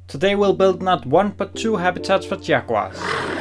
Today we'll build not one but two habitats for jaguars.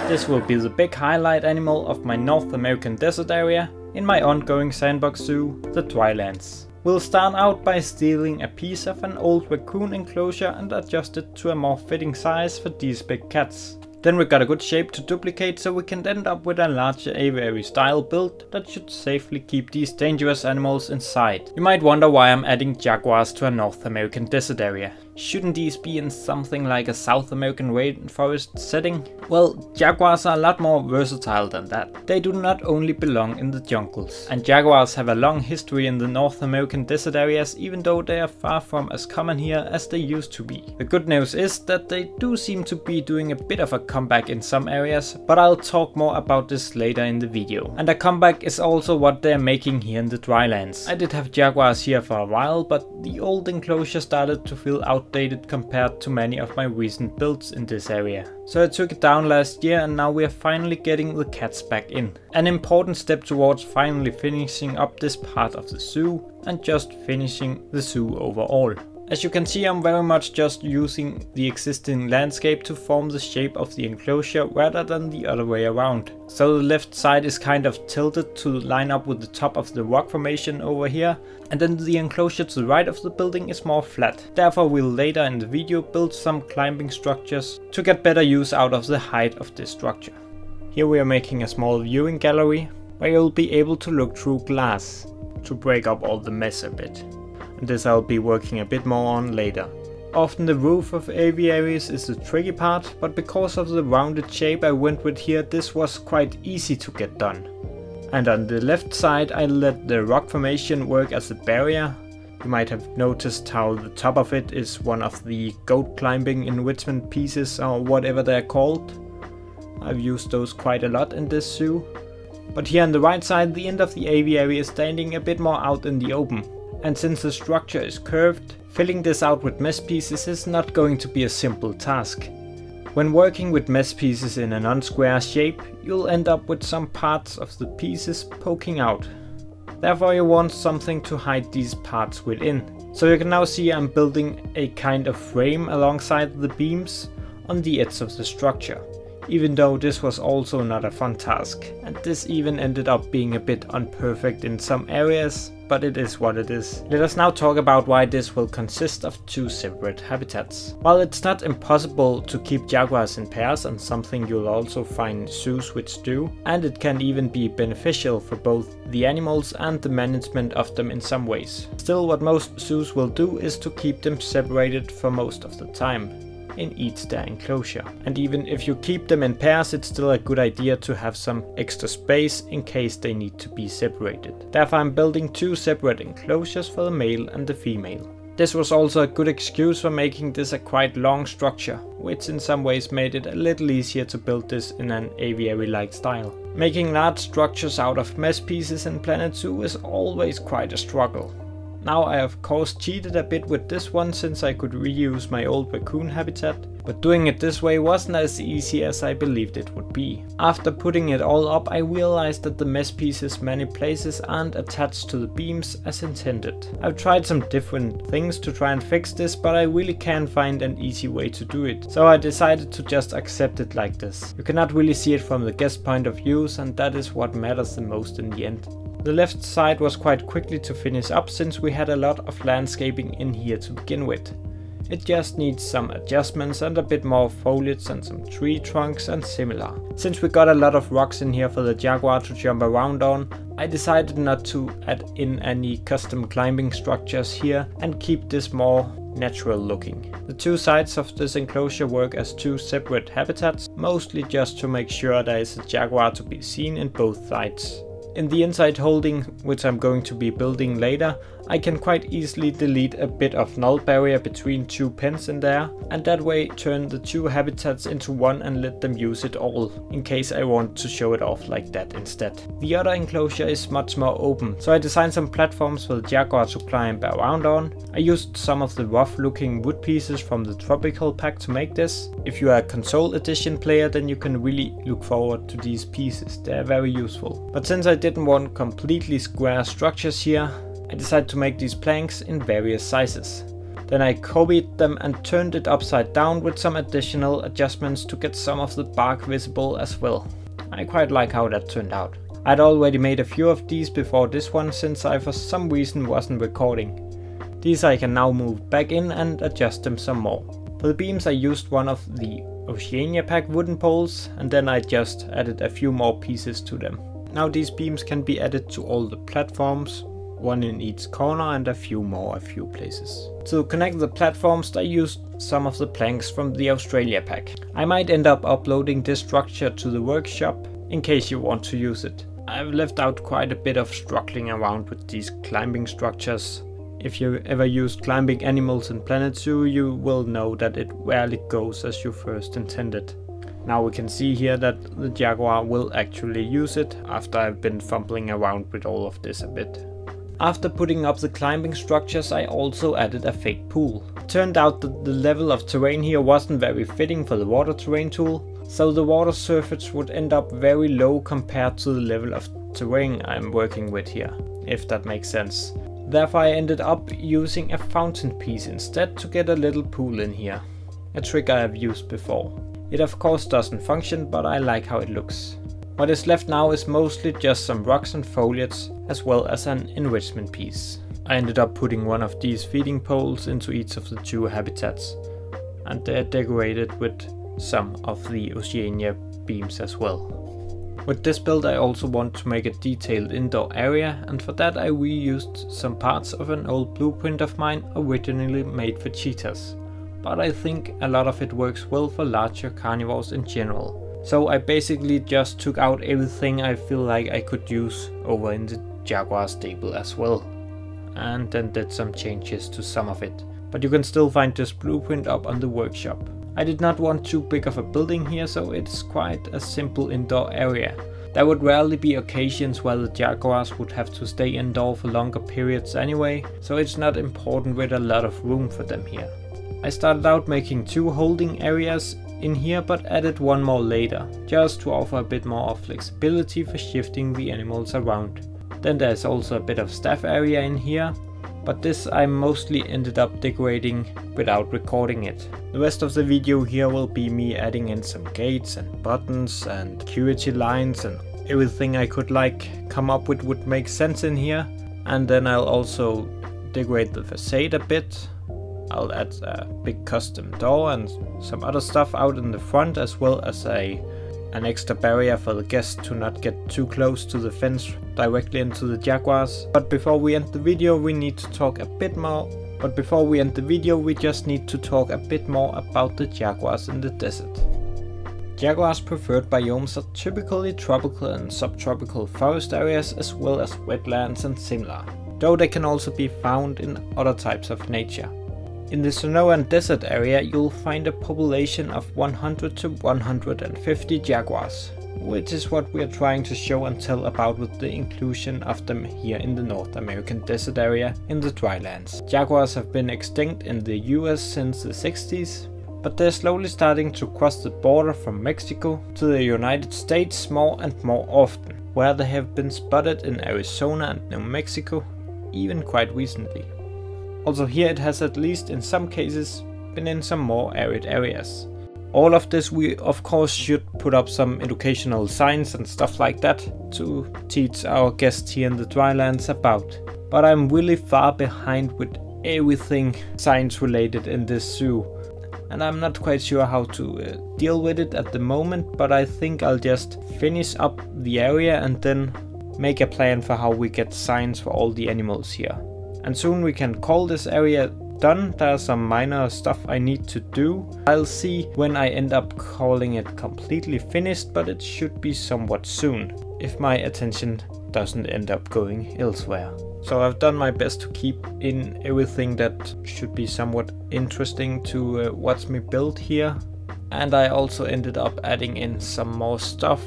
This will be the big highlight animal of my North American desert area in my ongoing sandbox zoo, the Drylands. We'll start out by stealing a piece of an old raccoon enclosure and adjust it to a more fitting size for these big cats. Then we got a good shape to duplicate, so we can end up with a larger aviary style build that should safely keep these dangerous animals inside. You might wonder why I'm adding jaguars to a North American desert area. Shouldn't these be in something like a South American rainforest setting? Well, jaguars are a lot more versatile than that. They do not only belong in the jungles. And jaguars have a long history in the North American desert areas, even though they are far from as common here as they used to be. The good news is that they do seem to be doing a bit of a comeback in some areas, but I'll talk more about this later in the video. And a comeback is also what they're making here in the Drylands. I did have jaguars here for a while, but the old enclosure started to feel outdated compared to many of my recent builds in this area. So I took it down last year, and now we are finally getting the cats back in. An important step towards finally finishing up this part of the zoo and just finishing the zoo overall. As you can see, I'm very much just using the existing landscape to form the shape of the enclosure rather than the other way around. So the left side is kind of tilted to line up with the top of the rock formation over here, and then the enclosure to the right of the building is more flat. Therefore we'll later in the video build some climbing structures to get better use out of the height of this structure. Here we are making a small viewing gallery where you'll be able to look through glass to break up all the mess a bit. This I'll be working a bit more on later. Often the roof of aviaries is the tricky part, but because of the rounded shape I went with here, this was quite easy to get done. And on the left side I let the rock formation work as a barrier. You might have noticed how the top of it is one of the goat climbing enrichment pieces or whatever they're called. I've used those quite a lot in this zoo. But here on the right side, the end of the aviary is standing a bit more out in the open. And since the structure is curved, filling this out with mesh pieces is not going to be a simple task. When working with mesh pieces in a non-square shape, you'll end up with some parts of the pieces poking out. Therefore you want something to hide these parts within. So you can now see I'm building a kind of frame alongside the beams on the edge of the structure. Even though this was also not a fun task, and this even ended up being a bit unperfect in some areas, but it is what it is. Let us now talk about why this will consist of two separate habitats. While it's not impossible to keep jaguars in pairs, and something you'll also find zoos which do, and it can even be beneficial for both the animals and the management of them in some ways. Still, what most zoos will do is to keep them separated for most of the time in each their enclosure. And even if you keep them in pairs, it's still a good idea to have some extra space in case they need to be separated. Therefore I'm building two separate enclosures for the male and the female. This was also a good excuse for making this a quite long structure, which in some ways made it a little easier to build this in an aviary-like style. Making large structures out of mesh pieces in Planet Zoo is always quite a struggle. Now I of course cheated a bit with this one since I could reuse my old raccoon habitat, but doing it this way wasn't as easy as I believed it would be. After putting it all up, I realized that the mesh pieces many places aren't attached to the beams as intended. I've tried some different things to try and fix this, but I really can't find an easy way to do it. So I decided to just accept it like this. You cannot really see it from the guest point of view, and that is what matters the most in the end. The left side was quite quickly to finish up since we had a lot of landscaping in here to begin with. It just needs some adjustments and a bit more foliage and some tree trunks and similar. Since we got a lot of rocks in here for the jaguar to jump around on, I decided not to add in any custom climbing structures here and keep this more natural looking. The two sides of this enclosure work as two separate habitats, mostly just to make sure there is a jaguar to be seen in both sides. In the inside holding, which I'm going to be building later, I can quite easily delete a bit of null barrier between two pens in there, and that way turn the two habitats into one and let them use it all, in case I want to show it off like that instead. The other enclosure is much more open, so I designed some platforms for the jaguar to climb around on. I used some of the rough looking wood pieces from the tropical pack to make this. If you are a console edition player, then you can really look forward to these pieces, they're very useful. But since I didn't want completely square structures here, I decided to make these planks in various sizes. Then I copied them and turned it upside down with some additional adjustments to get some of the bark visible as well. I quite like how that turned out. I'd already made a few of these before this one since I for some reason wasn't recording. These I can now move back in and adjust them some more. For the beams I used one of the Oceania Pack wooden poles and then I just added a few more pieces to them. Now these beams can be added to all the platforms, one in each corner and a few more a few places. To connect the platforms I used some of the planks from the Australia Pack. I might end up uploading this structure to the workshop in case you want to use it. I've left out quite a bit of struggling around with these climbing structures. If you ever used climbing animals in Planet Zoo, you will know that it rarely goes as you first intended. Now we can see here that the Jaguar will actually use it after I've been fumbling around with all of this a bit. After putting up the climbing structures I also added a fake pool. It turned out that the level of terrain here wasn't very fitting for the water terrain tool, so the water surface would end up very low compared to the level of terrain I'm working with here, if that makes sense. Therefore I ended up using a fountain piece instead to get a little pool in here. A trick I have used before. It of course doesn't function, but I like how it looks. What is left now is mostly just some rocks and foliage, as well as an enrichment piece. I ended up putting one of these feeding poles into each of the two habitats, and they're decorated with some of the Oceania beams as well. With this build I also want to make a detailed indoor area, and for that I reused some parts of an old blueprint of mine originally made for cheetahs. But I think a lot of it works well for larger carnivores in general. So I basically just took out everything I feel like I could use over in the Jaguar stable as well. And then did some changes to some of it. But you can still find this blueprint up on the workshop. I did not want too big of a building here, so it's quite a simple indoor area. There would rarely be occasions where the Jaguars would have to stay indoor for longer periods anyway, so it's not important with a lot of room for them here. I started out making 2 holding areas in here but added one more later, just to offer a bit more flexibility for shifting the animals around. Then there's also a bit of staff area in here, but this I mostly ended up decorating without recording it. The rest of the video here will be me adding in some gates and buttons and security lines and everything I could come up with would make sense in here. And then I'll also decorate the facade a bit. I'll add a big custom door and some other stuff out in the front, as well as an extra barrier for the guests to not get too close to the fence directly into the Jaguars. But before we end the video we need to talk a bit more. We just need to talk a bit more about the Jaguars in the desert. Jaguars' preferred biomes are typically tropical and subtropical forest areas, as well as wetlands and similar, though they can also be found in other types of nature. In the Sonoran Desert area you'll find a population of 100 to 150 jaguars, which is what we are trying to show and tell about with the inclusion of them here in the North American desert area in the Drylands. Jaguars have been extinct in the US since the 60s, but they're slowly starting to cross the border from Mexico to the United States more and more often, where they have been spotted in Arizona and New Mexico, even quite recently. Also here it has, at least in some cases, been in some more arid areas. All of this we of course should put up some educational signs and stuff like that to teach our guests here in the Drylands about. But I'm really far behind with everything science related in this zoo, and I'm not quite sure how to deal with it at the moment, but I think I'll just finish up the area and then make a plan for how we get signs for all the animals here. And soon we can call this area done. There's some minor stuff I need to do. I'll see when I end up calling it completely finished, but it should be somewhat soon, if my attention doesn't end up going elsewhere. So I've done my best to keep in everything that should be somewhat interesting to watch me build here. And I also ended up adding in some more stuff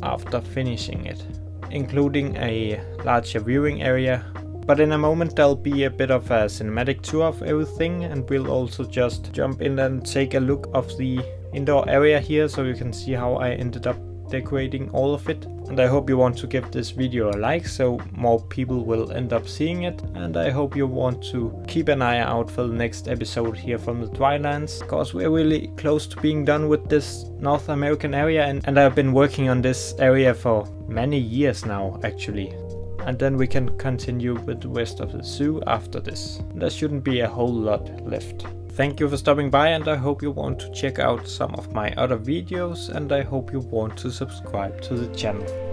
after finishing it, including a larger viewing area. But in a moment there'll be a bit of a cinematic tour of everything, and we'll also just jump in and take a look of the indoor area here so you can see how I ended up decorating all of it. And I hope you want to give this video a like so more people will end up seeing it. And I hope you want to keep an eye out for the next episode here from the Drylands, because we're really close to being done with this North American area, and I've been working on this area for many years now actually. And then we can continue with the rest of the zoo after this. There shouldn't be a whole lot left. Thank you for stopping by, and I hope you want to check out some of my other videos, and I hope you want to subscribe to the channel.